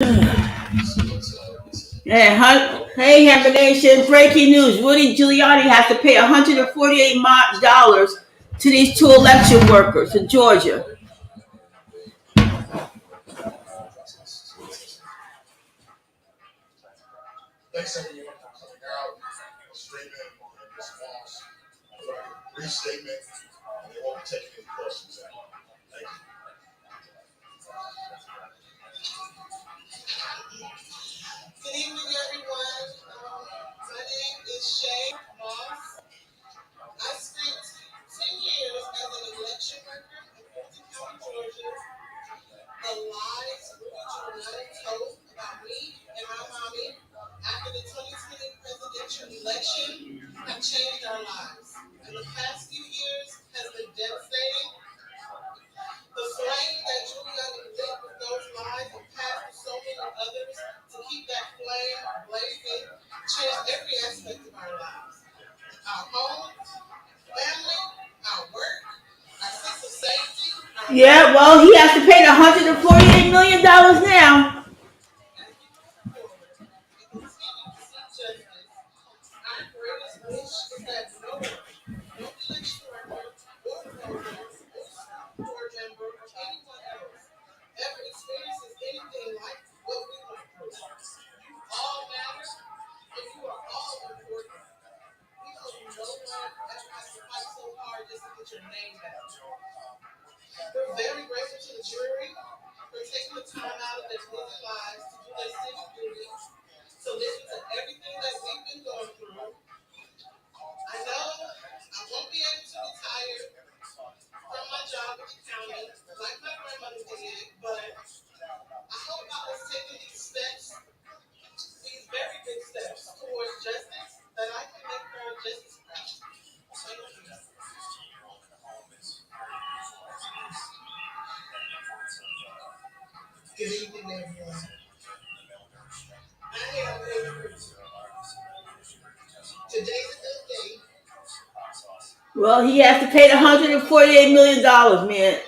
Hey, Hammer Nation, breaking news. Rudy Giuliani has to pay $148 to these two election workers in Georgia. Yeah, well, he has to pay the $148 million now. Well, he has to pay the $148 million, man.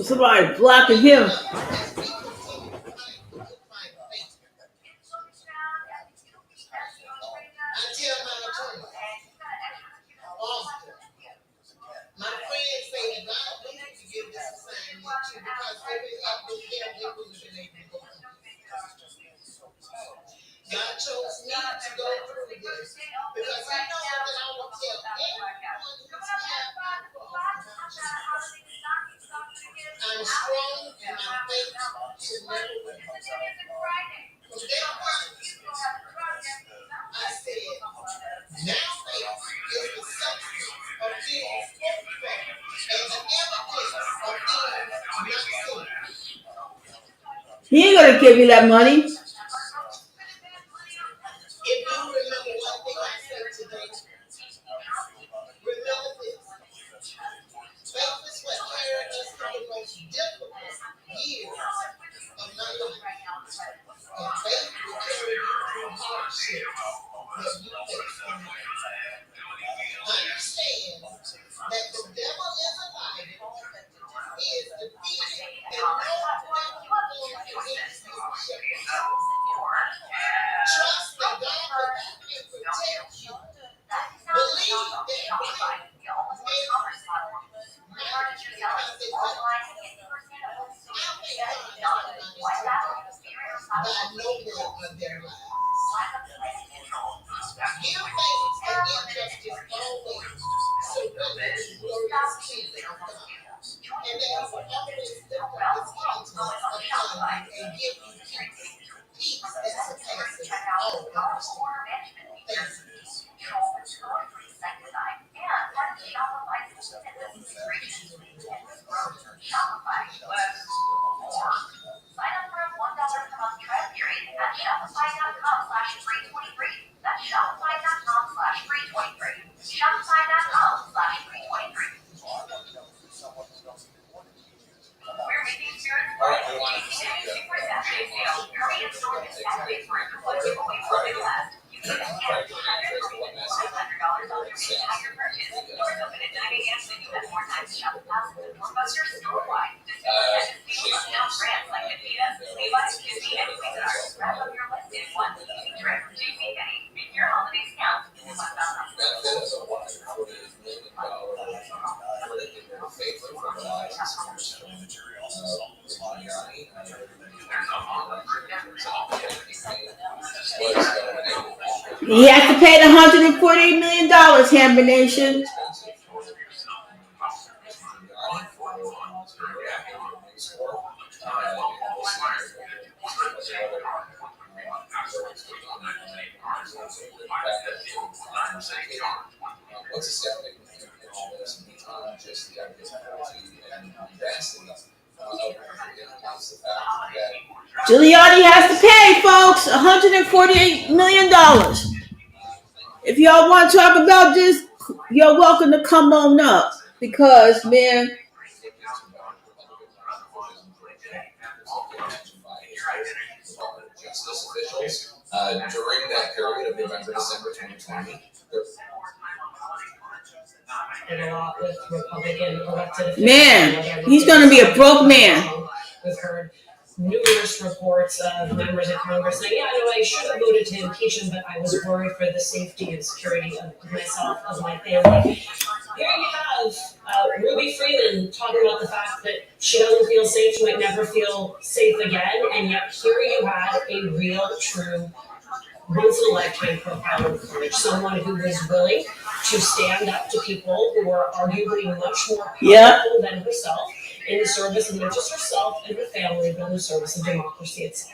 Somebody blocking him. He ain't gonna give you that money. Trust that God will keep and protect you. Believe that God made marriage because they couldn't. I thank God for God no more of their lives. Give thanks and injustice always. Surrender to glorious kingdom of God. And that He will always lift up His countenance upon you and give you peace. Peace that surpasses all understanding. Thank you. He has to pay the $148 million, Hammer Nation. Giuliani has to pay, folks, $148 million. If y'all want to talk about this, you're welcome to come on up. Because, man, Justice officials during that period of November, December 2020. And a lot with Republican elected officials. Man, he's going to be a broke man. We've heard numerous reports of members of Congress saying, yeah, no, I should have voted to impeach him, but I was worried for the safety and security of myself, of my family. Here you have Ruby Freeman talking about the fact that she doesn't feel safe, she might never feel safe again, and yet here you had a real, true, once-in-a-lifetime profile of courage, someone who was willing to stand up to people who were arguably much more powerful than herself in the service of not just herself and her family, but in the service of democracy itself.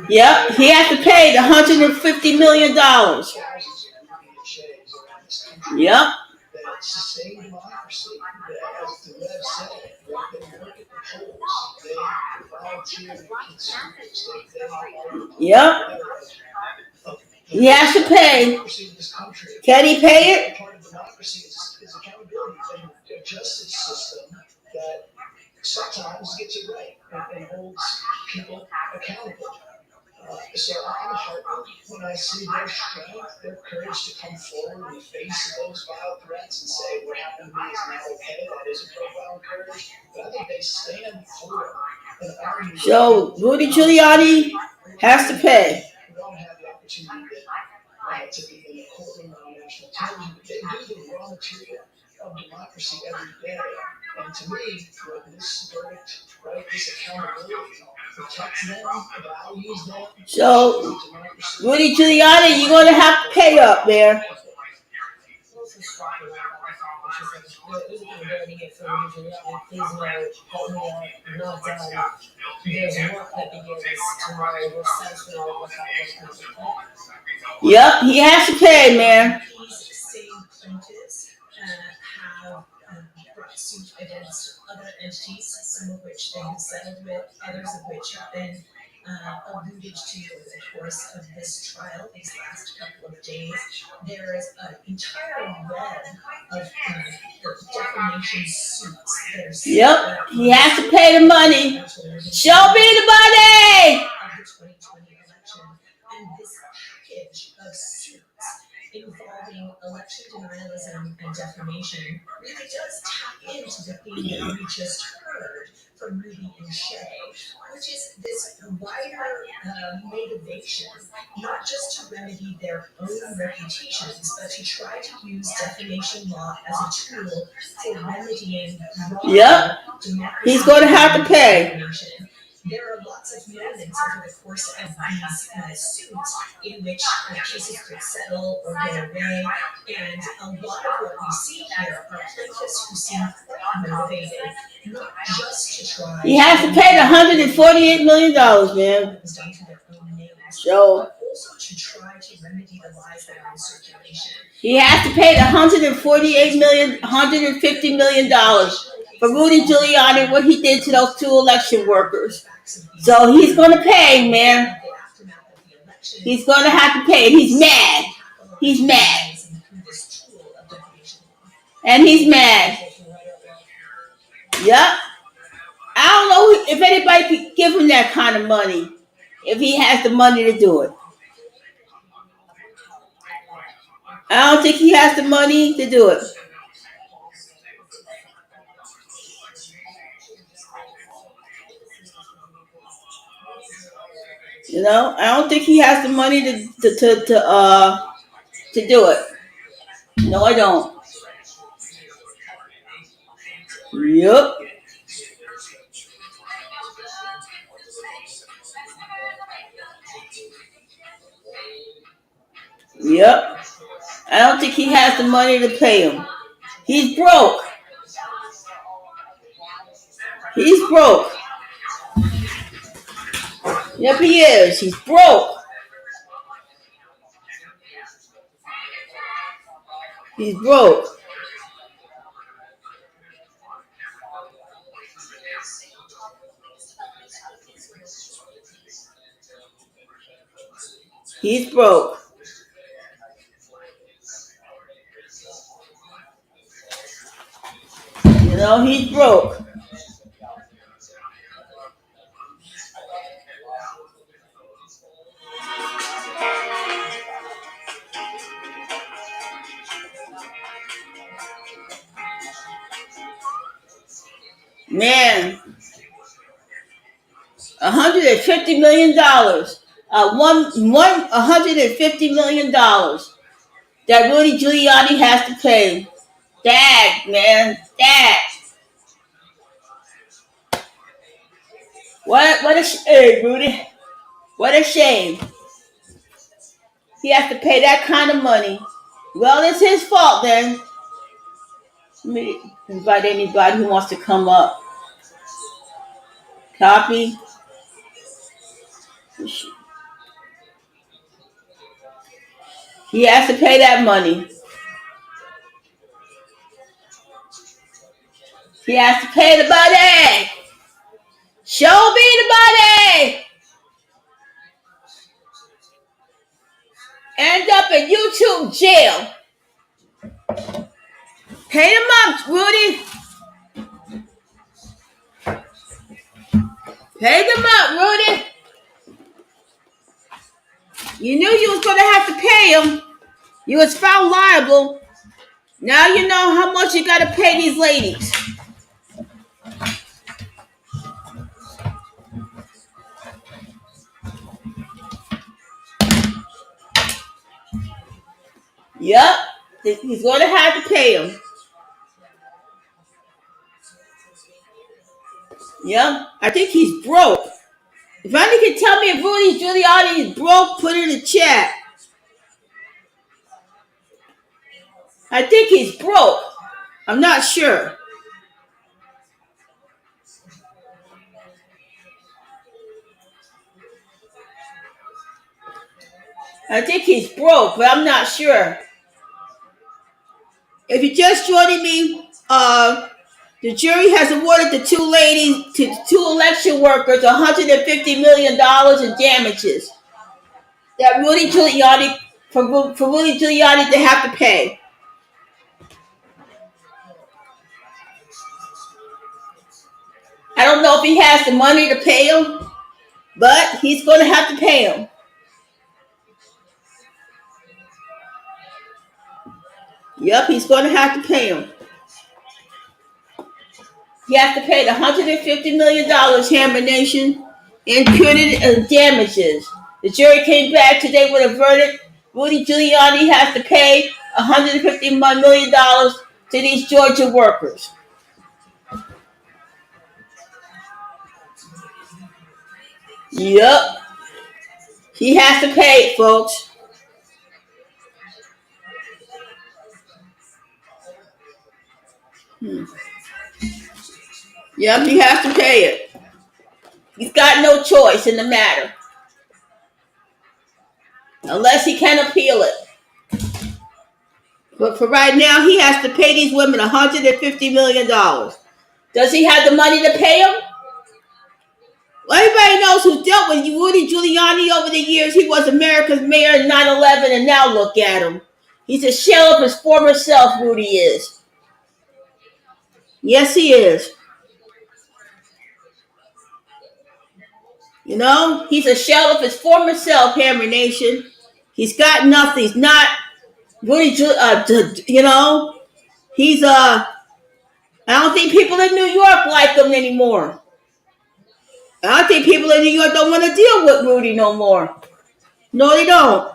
Yep, he has to pay the $150 million. Yep. Yep. He has to pay. Can he pay it? Justice system that sometimes gets it right and holds people accountable. So I'm heartened when I see their strength, their courage to come forward in the face of those vile threats and say what happened to me is not okay. That is a profound courage. But I think they stand for an argument. So Rudy Giuliani has to pay. We don't have the opportunity to be in a courtroom on national television, but they do the raw material of democracy every day. And to me, this verdict, right, this accountability protects them, values them. So, Rudy Giuliani, you're going to have to pay up there. Yep, he has to pay, man. Brought suit against other entities, some of which they have settled with, others of which have been alluded to in the course of this trial these last couple of days. There is an entire web of defamation suits. Yep, he has to pay the money. Show me the money! Of the 2020 election. And this package of suits involving election denialism and defamation really does tap into the theme that we just heard from Ruby and Shay, which is this wider motivation, not just to remedy their own reputations, but to try to use defamation law as a tool for remedying Yep. He's going to have to pay. There are lots of moments over the course of these suits in which cases could settle or go away, and a lot of what we see here are plaintiffs who seem quite motivated, not just to try. He has to pay the $148 million, man. So also to try to remedy the lies that are in circulation. he has to pay the $150 million for Rudy Giuliani, what he did to those 2 election workers. So he's going to pay, man. He's going to have to pay. And he's mad. He's mad. And he's mad. Yep. I don't know if anybody could give him that kind of money, if he has the money to do it. I don't think he has the money to do it. You know, I don't think he has the money to do it. No, I don't. Yep. Yep. I don't think he has the money to pay him. He's broke. He's broke. Yep, he is. He's broke. He's broke. He's broke. You know, he's broke. Man, $150 million. $150 million that Rudy Giuliani has to pay. Dad, man, dad. What a shame, Rudy. What a shame. He has to pay that kind of money. Well, it's his fault then. Let me invite anybody who wants to come up. Copy. He has to pay that money. He has to pay the money. Show me the money. End up in YouTube jail. Pay them up, Rudy. Pay them up, Rudy. You knew you was going to have to pay them. You was found liable. Now you know how much you got to pay these ladies. Yep. He's going to have to pay them. Yep. I think he's broke. If anybody can tell me if Rudy Giuliani is broke, put it in the chat. I think he's broke. I'm not sure. I think he's broke, but I'm not sure. If you're just joining me, the jury has awarded the 2 ladies, to 2 election workers, $150 million in damages that Rudy Giuliani, for Rudy Giuliani to have to pay. I don't know if he has the money to pay them, but he's going to have to pay them. Yep, he's going to have to pay them. He has to pay the $150 million, Hammer Nation, in punitive damages. The jury came back today with a verdict. Rudy Giuliani has to pay $150 million to these Georgia workers. Yup. He has to pay it, folks. Yep, he has to pay it. He's got no choice in the matter. Unless he can appeal it. But for right now, he has to pay these women $150 million. Does he have the money to pay them? Well, everybody knows who dealt with Rudy Giuliani over the years. He was America's mayor in 9/11, and now look at him. He's a shell of his former self, Rudy is. Yes, he is. You know, he's a shell of his former self, Hammer Nation. He's got nothing. He's not Rudy, you know, he's, I don't think people in New York like him anymore. I don't think people in New York don't want to deal with Rudy no more. No, they don't.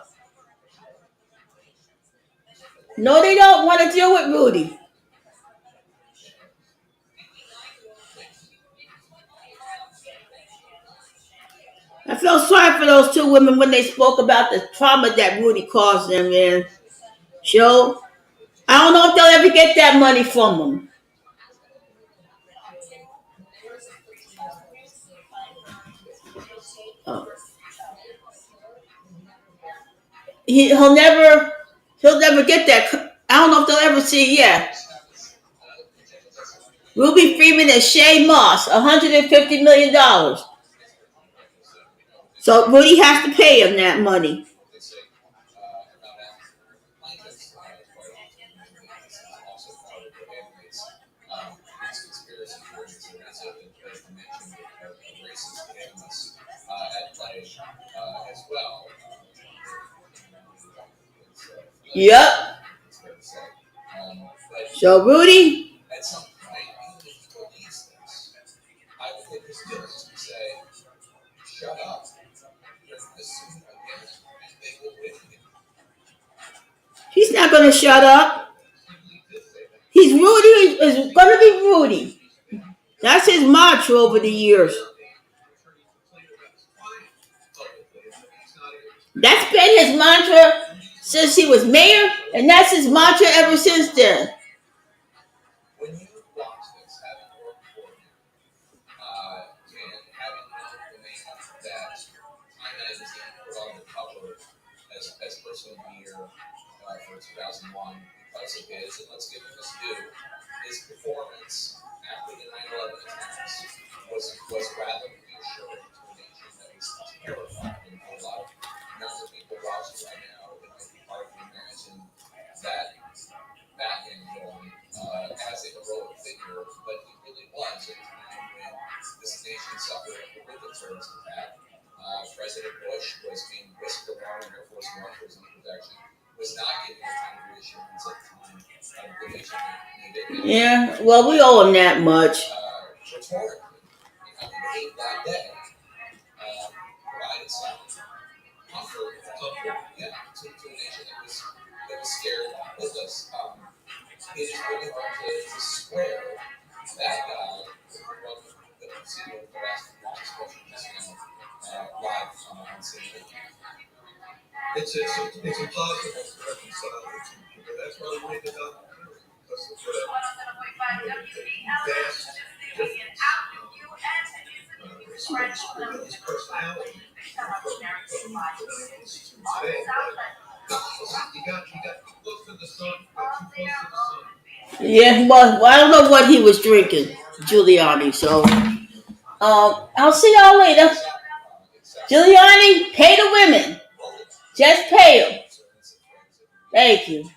No, they don't want to deal with Rudy. I felt sorry for those two women when they spoke about the trauma that Rudy caused them, man. So, I don't know if they'll ever get that money from him. Oh. He'll never get that. I don't know if they'll ever see it yet. Ruby Freeman and Shay Moss, $150 million. So Rudy has to pay him that money. Yep. So Rudy, he's not going to shut up. He's Rudy. Is going to be Rudy. That's his mantra over the years. That's been his mantra since he was mayor, and that's his mantra ever since then. When you watch this, having worked for him, and having known the man that Time Magazine put on the cover as Person of the Year for 2001 because of his, and let's give him his due, his performance after the 9/11 attacks was rather reassuring to a nation that was terrified, and a lot of number of people watching right now that might be hard to imagine that him going as a heroic figure, but he really was at a time when this nation suffered a horrific terrorist attack. President Bush was being whisked around in Air Force One for his own protection, was not getting the kind of reassurance at the time the nation needed. Yeah, well, we owe him that much. Rhetorically, he that day provided some comfort, to a nation that was scared with us. It is really hard to square that guy from the CEO of the last special just live on CNN. It's impossible to reconcile the two people. That's why we made the documentary, because of the vast difference in his personality today. He got too close to the sun, got too close to the sun. Yeah, well, I don't know what he was drinking, Giuliani. So, I'll see y'all later. Giuliani, pay the women. Just pay them. Thank you.